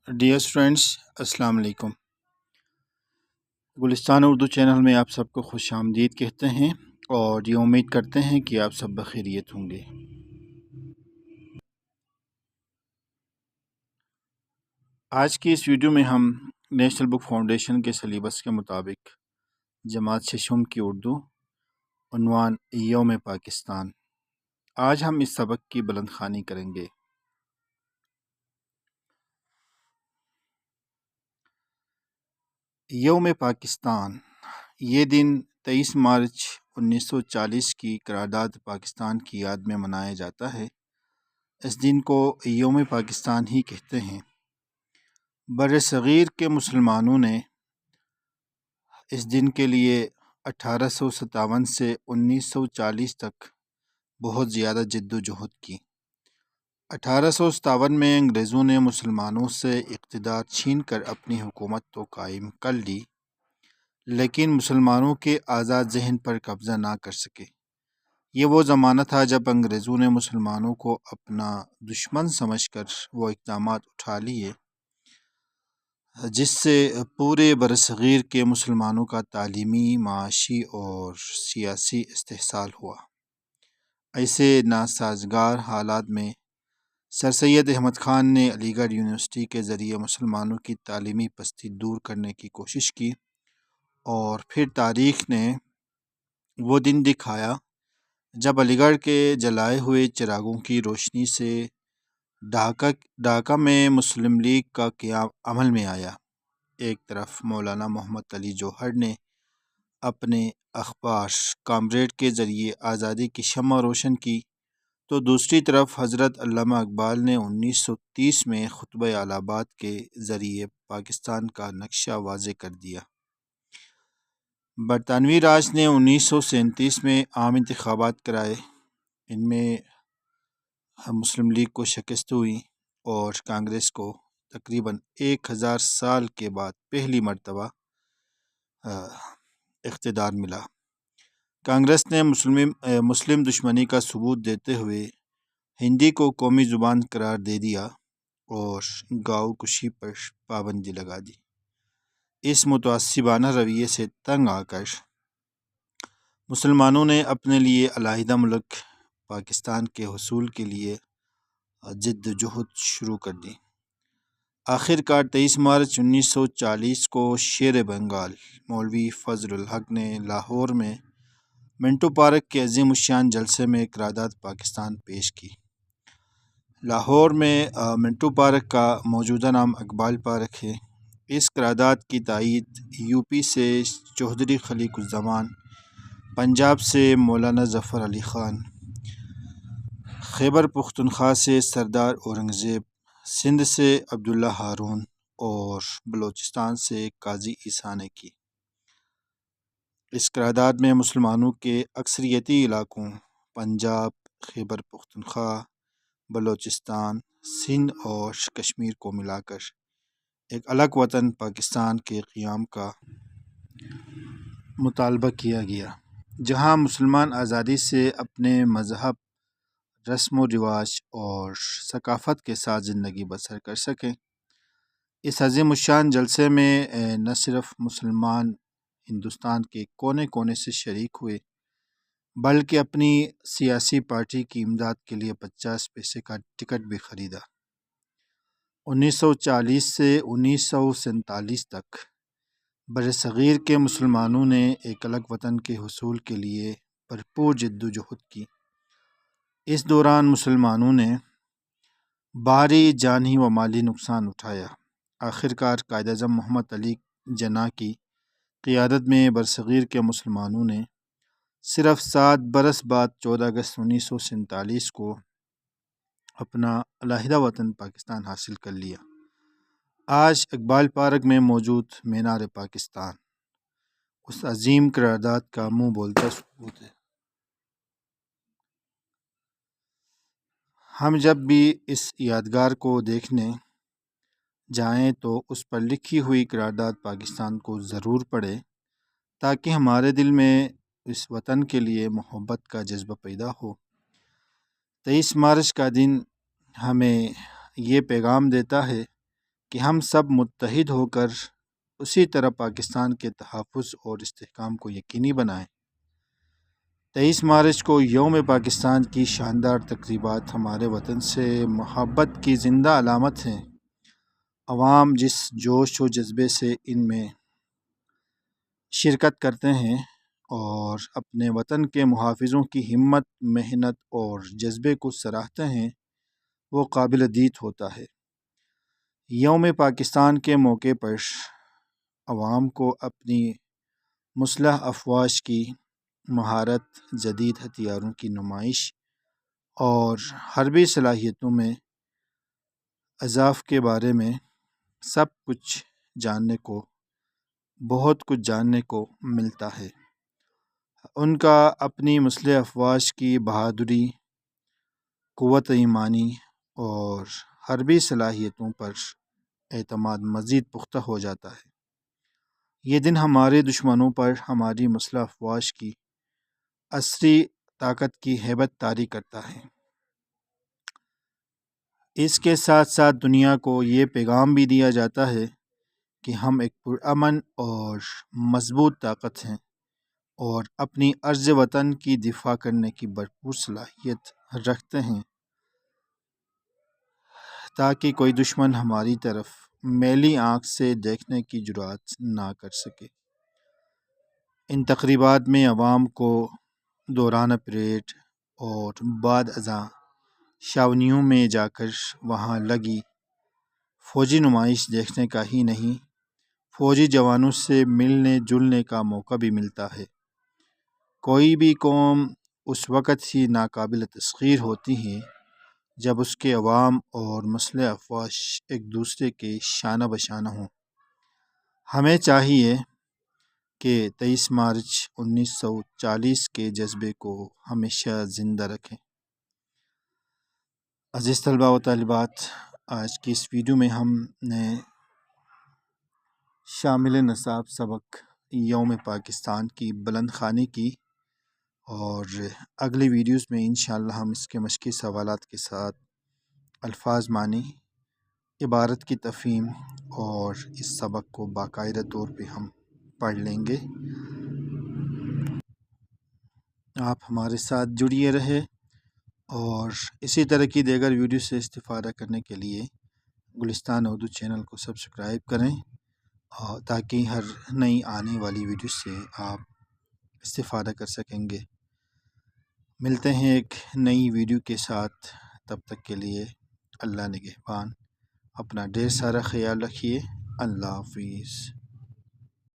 Dear students, السلام علیکم۔ گلستان Urdu channel میں آپ سب کو خوش آمدید کہتے ہیں اور یہ امید کرتے ہیں کہ آپ سب بخیریت ہوں گے۔ آج کی اس ویڈیو میں ہم نیشنل بک فاؤنڈیشن کے سلیبس کے مطابق جماعت ششم کی اردو، عنوان یوم پاکستان، آج ہم اس سبق کی بلند خوانی کریں گے۔ یوم پاکستان، یہ دن 23 مارچ 1940 کی قرارداد پاکستان کی یاد میں منایا جاتا ہے۔ اس دن کو یوم پاکستان ہی کہتے ہیں۔ بر صغیر کے مسلمانوں نے اس دن کے لیے 1857 سے 1940 تک بہت زیادہ جد و جہد کی۔ 1857 میں انگریزوں نے مسلمانوں سے اقتدار چھین کر اپنی حکومت تو قائم کر لی، لیکن مسلمانوں کے آزاد ذہن پر قبضہ نہ کر سکے۔ یہ وہ زمانہ تھا جب انگریزوں نے مسلمانوں کو اپنا دشمن سمجھ کر وہ اقدامات اٹھا لیے جس سے پورے برصغیر کے مسلمانوں کا تعلیمی، معاشی اور سیاسی استحصال ہوا۔ ایسے ناسازگار حالات میں سر سید احمد خان نے علی گڑھ یونیورسٹی کے ذریعے مسلمانوں کی تعلیمی پستی دور کرنے کی کوشش کی، اور پھر تاریخ نے وہ دن دکھایا جب علی گڑھ کے جلائے ہوئے چراغوں کی روشنی سے ڈھاکہ میں مسلم لیگ کا قیام عمل میں آیا۔ ایک طرف مولانا محمد علی جوہر نے اپنے اخبار کامریڈ کے ذریعے آزادی کی شمع روشن کی، تو دوسری طرف حضرت علامہ اقبال نے 1930 میں خطبہ الہ آباد کے ذریعے پاکستان کا نقشہ واضح کر دیا۔ برطانوی راج نے 1937 میں عام انتخابات کرائے، ان میں مسلم لیگ کو شکست ہوئی اور کانگریس کو تقریباً 1000 سال کے بعد پہلی مرتبہ اقتدار ملا۔ کانگریس نے مسلم دشمنی کا ثبوت دیتے ہوئے ہندی کو قومی زبان قرار دے دیا اور گاؤ کشی پر پابندی لگا دی۔ اس متعصبانہ رویے سے تنگ آ کر مسلمانوں نے اپنے لیے علیحدہ ملک پاکستان کے حصول کے لیے جد و جہد شروع کر دی۔ آخر کار 23 مارچ 1940 کو شیر بنگال مولوی فضل الحق نے لاہور میں منٹو پارک کے عظیم الشان جلسے میں قرارداد پاکستان پیش کی۔ لاہور میں منٹو پارک کا موجودہ نام اقبال پارک ہے۔ اس قرارداد کی تائید یو پی سے چودھری خلیق الزمان، پنجاب سے مولانا ظفر علی خان، خیبر پختونخوا سے سردار اورنگزیب، سندھ سے عبداللہ ہارون اور بلوچستان سے قاضی عیسیٰ نے کی۔ اس قرارداد میں مسلمانوں کے اکثریتی علاقوں پنجاب، خیبر پختونخوا، بلوچستان، سندھ اور کشمیر کو ملا کر ایک الگ وطن پاکستان کے قیام کا مطالبہ کیا گیا، جہاں مسلمان آزادی سے اپنے مذہب، رسم و رواج اور ثقافت کے ساتھ زندگی بسر کر سکیں۔ اس عظیم الشان جلسے میں نہ صرف مسلمان ہندوستان کے کونے کونے سے شریک ہوئے، بلکہ اپنی سیاسی پارٹی کی امداد کے لیے 50 پیسے کا ٹکٹ بھی خریدا۔ 1940 سے 1947 تک برصغیر کے مسلمانوں نے ایک الگ وطن کے حصول کے لیے بھرپور جد و جہد کی۔ اس دوران مسلمانوں نے بھاری جانی و مالی نقصان اٹھایا۔ آخر کار قائد اعظم محمد علی جناح کی قیادت میں برصغیر کے مسلمانوں نے صرف 7 برس بعد 14 اگست 1947 کو اپنا علیحدہ وطن پاکستان حاصل کر لیا۔ آج اقبال پارک میں موجود مینار پاکستان اس عظیم قرارداد کا منہ بولتا ثبوت ہے۔ ہم جب بھی اس یادگار کو دیکھنے جائیں تو اس پر لکھی ہوئی قرارداد پاکستان کو ضرور پڑھیں، تاکہ ہمارے دل میں اس وطن کے لیے محبت کا جذبہ پیدا ہو۔ 23 مارچ کا دن ہمیں یہ پیغام دیتا ہے کہ ہم سب متحد ہو کر اسی طرح پاکستان کے تحفظ اور استحکام کو یقینی بنائیں۔ 23 مارچ کو یوم پاکستان کی شاندار تقریبات ہمارے وطن سے محبت کی زندہ علامت ہیں۔ عوام جس جوش و جذبے سے ان میں شرکت کرتے ہیں اور اپنے وطن کے محافظوں کی ہمت، محنت اور جذبے کو سراہتے ہیں، وہ قابل دید ہوتا ہے۔ یوم پاکستان کے موقع پر عوام کو اپنی مسلح افواج کی مہارت، جدید ہتھیاروں کی نمائش اور حربی صلاحیتوں میں اضاف کے بارے میں بہت کچھ جاننے کو ملتا ہے۔ ان کا اپنی مسلح افواج کی بہادری، قوت ایمانی اور حربی صلاحیتوں پر اعتماد مزید پختہ ہو جاتا ہے۔ یہ دن ہمارے دشمنوں پر ہماری مسلح افواج کی عسکری طاقت کی ہیبت طاری کرتا ہے۔ اس کے ساتھ ساتھ دنیا کو یہ پیغام بھی دیا جاتا ہے کہ ہم ایک پرامن اور مضبوط طاقت ہیں اور اپنی ارض وطن کی دفاع کرنے کی بھرپور صلاحیت رکھتے ہیں، تاکہ کوئی دشمن ہماری طرف میلی آنکھ سے دیکھنے کی جرات نہ کر سکے۔ ان تقریبات میں عوام کو دوران پریڈ اور بعد ازاں چھاؤنیوں میں جا کر وہاں لگی فوجی نمائش دیکھنے کا ہی نہیں، فوجی جوانوں سے ملنے جلنے کا موقع بھی ملتا ہے۔ کوئی بھی قوم اس وقت ہی ناقابل تسخیر ہوتی ہے جب اس کے عوام اور مسلح افواج ایک دوسرے کے شانہ بشانہ ہوں۔ ہمیں چاہیے کہ 23 مارچ 1940 کے جذبے کو ہمیشہ زندہ رکھیں۔ عزیز طلباء و طالبات، آج کی اس ویڈیو میں ہم نے شامل نصاب سبق یوم پاکستان کی بلند خوانی کی، اور اگلی ویڈیوز میں انشاءاللہ ہم اس کے مشقی سوالات کے ساتھ الفاظ معنی، عبارت کی تفہیم اور اس سبق کو باقاعدہ طور پہ ہم پڑھ لیں گے۔ آپ ہمارے ساتھ جڑیے رہے اور اسی طرح کی دیگر ویڈیو سے استفادہ کرنے کے لیے گلستان اردو چینل کو سبسکرائب کریں، تاکہ ہر نئی آنے والی ویڈیو سے آپ استفادہ کر سکیں گے۔ ملتے ہیں ایک نئی ویڈیو کے ساتھ، تب تک کے لیے اللہ نگہبان، اپنا ڈھیر سارا خیال رکھیے۔ اللہ حافظ۔